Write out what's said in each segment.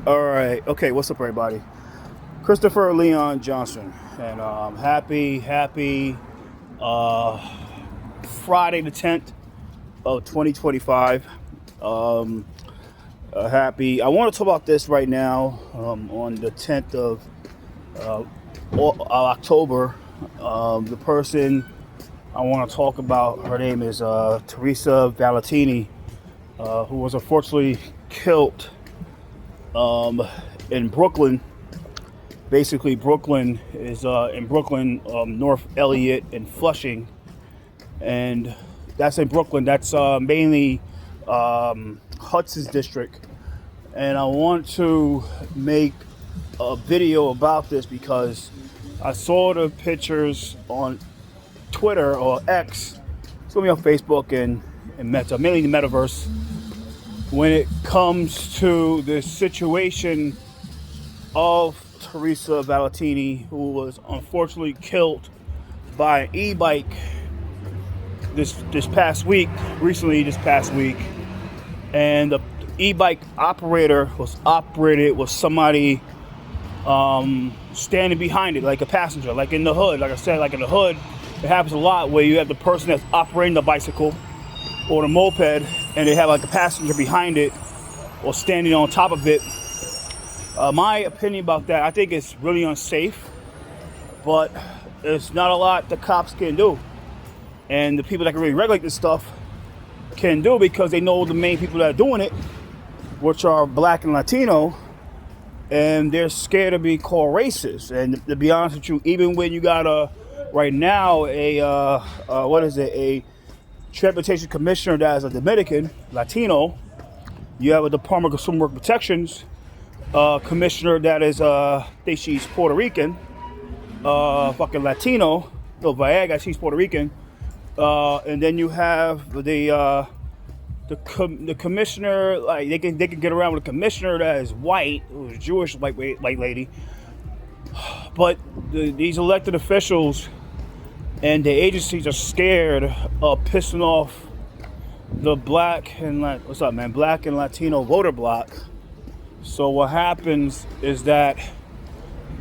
All right. Okay. What's up, everybody? Christopher Leon Johnson, and happy Friday the 10th of 2025. Um, happy. I want to talk about this right now on the 10th of October. The person I want to talk about, her name is Teresa Valentini, who was unfortunately killed in Brooklyn. Basically, Brooklyn is in Brooklyn, North Elliott and Flushing, and that's in Brooklyn. That's mainly Hudson's district, and I want to make a video about this because I saw the pictures on Twitter or X. It's gonna be on Facebook and Meta, mainly the metaverse. When it comes to the situation of Teresa Valentini, who was unfortunately killed by an e-bike this past week, and the e-bike operator was operated with somebody standing behind it, like a passenger, like in the hood. Like I said, like in the hood, it happens a lot where you have the person that's operating the bicycle or the moped, and they have like a passenger behind it or standing on top of it. My opinion about that, I think it's really unsafe, but there's not a lot the cops can do. And the people that can really regulate this stuff can do, because they know the main people that are doing it, which are black and Latino, and they're scared to be called racist. And to be honest with you, even when you got right now a transportation commissioner that is a Dominican, Latino, you have a Department of Consumer Protections commissioner that is, I think she's Puerto Rican, fucking Latino, no, Viaga, she's Puerto Rican, and then you have the commissioner, like they can get around with a commissioner that is white, who's a Jewish white lady, but these elected officials and the agencies are scared of pissing off the black and Latino voter bloc. So what happens is that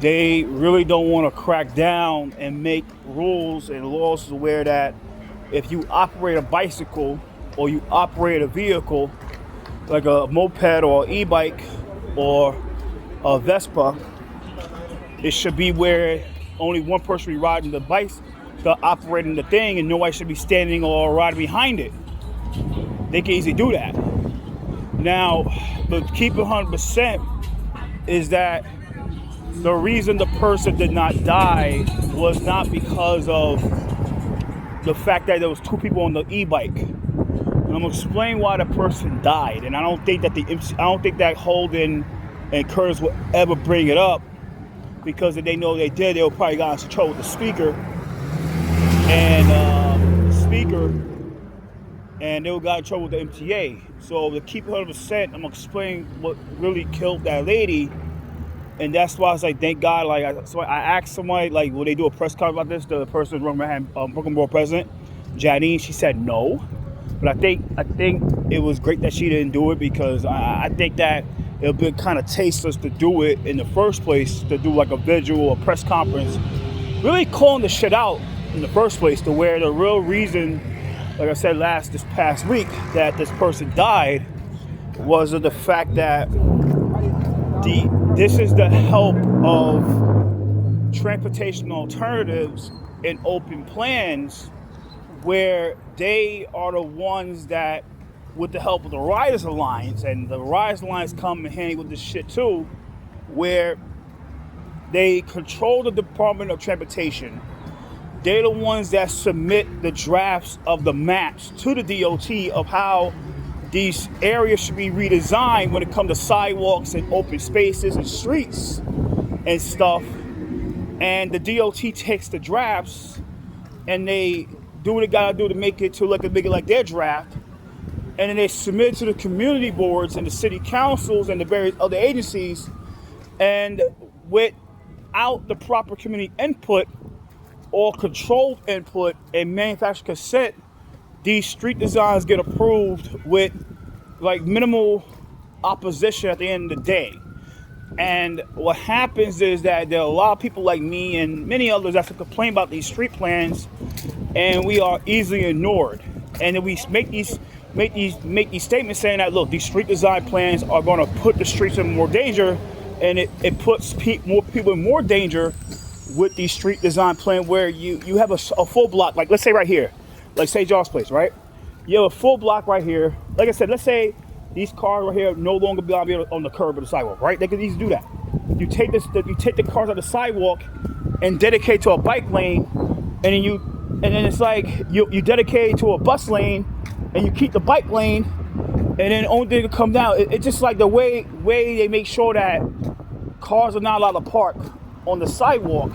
they really don't want to crack down and make rules and laws where that if you operate a bicycle or you operate a vehicle like a moped or e-bike or a Vespa, it should be where only one person be riding the bike, operating the thing, and nobody should be standing or riding behind it. They can easily do that. Now, but keep it 100% is that the reason the person did not die was not because of the fact that there was two people on the e-bike. And I'm gonna explain why the person died. And I don't think that Holden and Curtis will ever bring it up, because if they know they did, they'll probably got into trouble with the speaker and they got in trouble with the MTA. So to keep it 100%, I'm gonna explain what really killed that lady, and that's why I was like, thank God. Like, I asked somebody, like, will they do a press conference about this? The person Brooklyn Borough President, Janine, she said no. But I think it was great that she didn't do it, because I think that it would be kind of tasteless to do it in the first place, to do like a visual or press conference, really calling the shit out in the first place, to where the real reason, like I said this past week, that this person died was of the fact that this is the help of transportation alternatives and open plans, where they are the ones that, with the help of the Riders Alliance, and the Riders Alliance come in handy with this shit too, where they control the Department of Transportation. They're the ones that submit the drafts of the maps to the DOT of how these areas should be redesigned when it comes to sidewalks and open spaces and streets and stuff. And the DOT takes the drafts and they do what they gotta do to make it like their draft. And then they submit it to the community boards and the city councils and the various other agencies. And without the proper community input or controlled input and manufacturer consent, these street designs get approved with like minimal opposition at the end of the day. And what happens is that there are a lot of people like me and many others that complain about these street plans, and we are easily ignored. And then we make these statements saying that, look, these street design plans are going to put the streets in more danger, and it puts more people in more danger with these street design plan where you have a full block, like let's say right here, like St. John's Place, right? You have a full block right here. Like I said, let's say these cars right here no longer be on the curb or the sidewalk, right? They can easily do that. You take the cars on the sidewalk and dedicate to a bike lane, and then it's like you dedicate to a bus lane, and you keep the bike lane, and then the only thing to come down. It's just like the way they make sure that cars are not allowed to park on the sidewalk,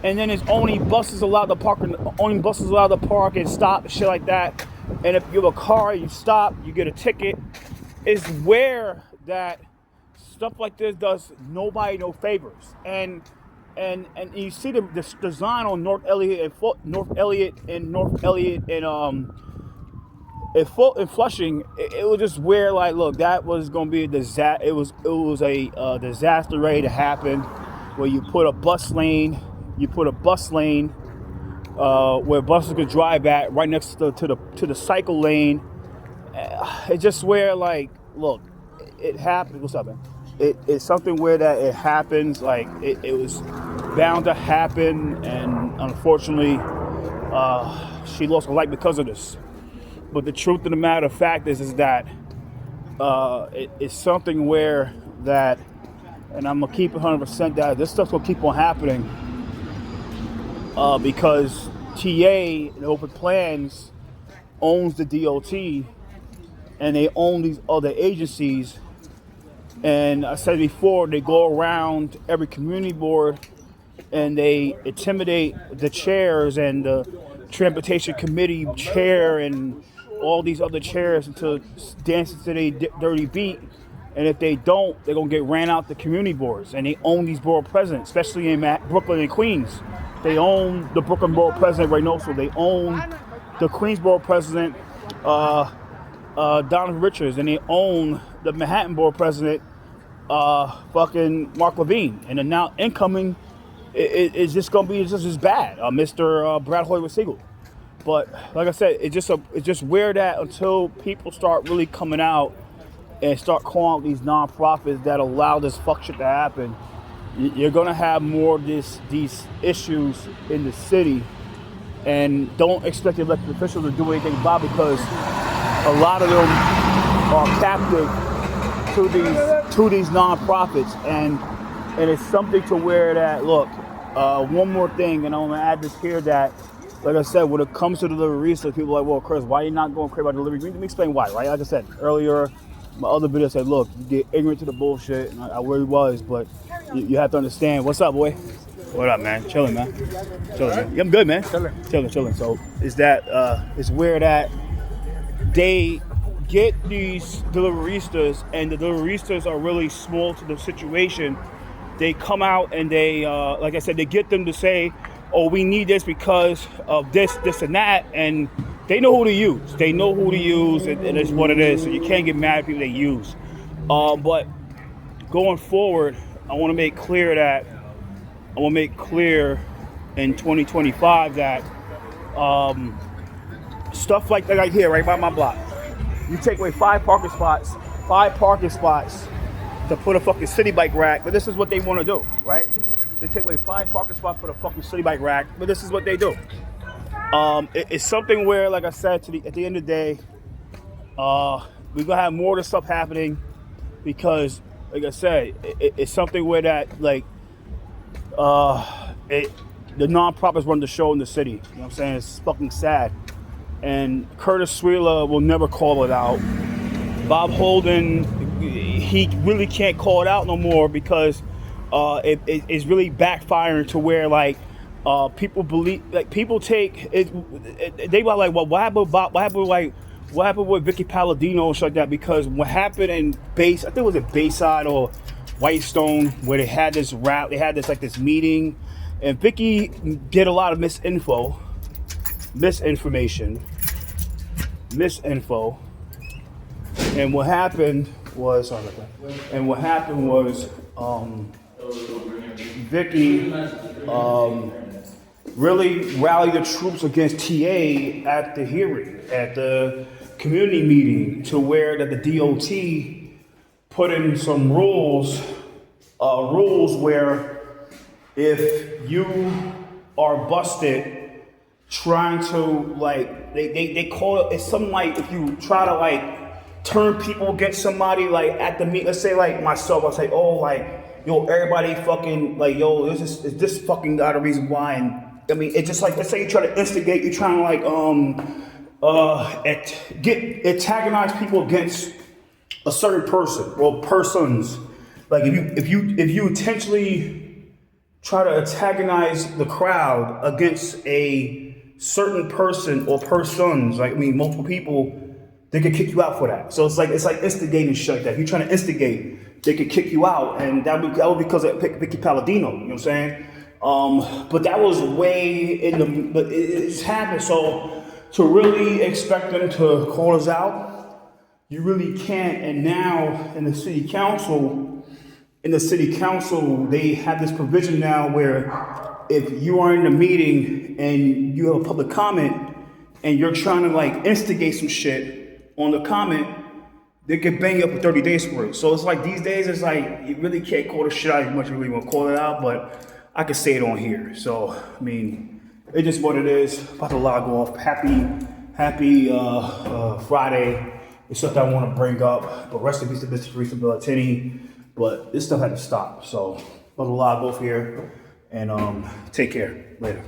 and then it's only buses allowed to park and stop and shit like that. And if you have a car, you stop, you get a ticket. It's where that stuff like this does nobody no favors. And you see the design on North Elliott and Flushing. It was just where, like, look, that was gonna be a disaster. It was a disaster ready to happen, where you put a bus lane where buses could drive at right next to the cycle lane. It's just where, like, look, it happened. What's up, man? It's something where that it happens. Like it was bound to happen, and unfortunately, she lost her life because of this. But the truth of the matter of fact is that it's something where that, and I'm gonna keep 100% that this stuff's gonna keep on happening because TA and Open Plans owns the DOT, and they own these other agencies. And I said before, they go around every community board and they intimidate the chairs and the transportation committee chair and all these other chairs into dancing to their dirty beat. And if they don't, they're going to get ran out the community boards. And they own these borough presidents, especially in Brooklyn and Queens. They own the Brooklyn borough president, Reynoso. They own the Queensboro president, Donovan Richards, and they own the Manhattan borough president, fucking Mark Levine. And the now incoming is just gonna be just as bad, Mr. Brad Hoyer-Siegel. But like I said, it's just weird that until people start really coming out and start calling out these nonprofits that allow this fuck shit to happen, you're gonna have more of these issues in the city. And don't expect the elected officials to do anything about it, because a lot of them are captive to these nonprofits, and it's something to where that, look, one more thing, and I'm gonna add this here, that, like I said, when it comes to delivery research, people are like, well, Chris, why are you not going crazy about delivery? Let me explain why, right? Like I said earlier, my other video said, look, you get ignorant to the bullshit, and I really was, but you have to understand. What's up, boy? What up, man? Chilling, man. Chilling, man. Yeah, I'm good, man. Chilling. So is that it's where that they get these deliveristas, and the deliveristas are really small to the situation. They come out and they, like I said, they get them to say, oh, we need this because of this, and that, and they know who to use. They know who to use, and it's what it is. So you can't get mad at people they use. But going forward, I want to make clear in 2025 that stuff like that right here, right by my block, you take away five parking spots to put a fucking city bike rack, but this is what they want to do, right? They take away 5 parking spots, put a fucking city bike rack, but this is what they do. It's something where, like I said, at the end of the day, we're gonna have more of this stuff happening, because, like I said, it's something where that, like, the nonprofits run the show in the city. You know what I'm saying? It's fucking sad. And Curtis Sweela will never call it out. Bob Holden, he really can't call it out no more, because it's really backfiring to where, like, people believe, like, people take it, they were like, well, what happened with Bob? What happened with Vicky Palladino and shit like that? Because what happened in I think it was at Bayside or Whitestone, where they had this meeting, and Vicky did a lot of misinfo, and what happened was, sorry about that. And what happened was, Vicky really rallied the troops against TA at the hearing, at the community meeting, to where that the DOT put in some rules where if you are busted trying to, like, they call it, it's something like if you try to like turn people against somebody, like at the meet, let's say like myself, I'll say, oh, like, yo, everybody fucking, like, yo, is this fucking got a reason why. And I mean, it's just like, let's say you try to instigate, you're trying to like antagonize people against a certain person or persons. Like if you intentionally try to antagonize the crowd against a certain person or persons, like, I mean, multiple people, they could kick you out for that. So it's like instigating shit like that. If you're trying to instigate, they could kick you out, and that would be because of Vicky Palladino. You know what I'm saying? But that was way in the. But it's happened. So to really expect them to call us out, you really can't. And now in the city council, they have this provision now where if you are in a meeting and you have a public comment and you're trying to like instigate some shit on the comment, they could bang you up for 30 days for it. So it's like these days, it's like you really can't call the shit out as much as you really want to call it out, but I can say it on here. So, I mean, it's just what it is. About to log off. Happy Friday. It's something I want to bring up, but rest in peace to Mr. Teresa Valenti. But this stuff had to stop. So, about to log off here and take care. Later.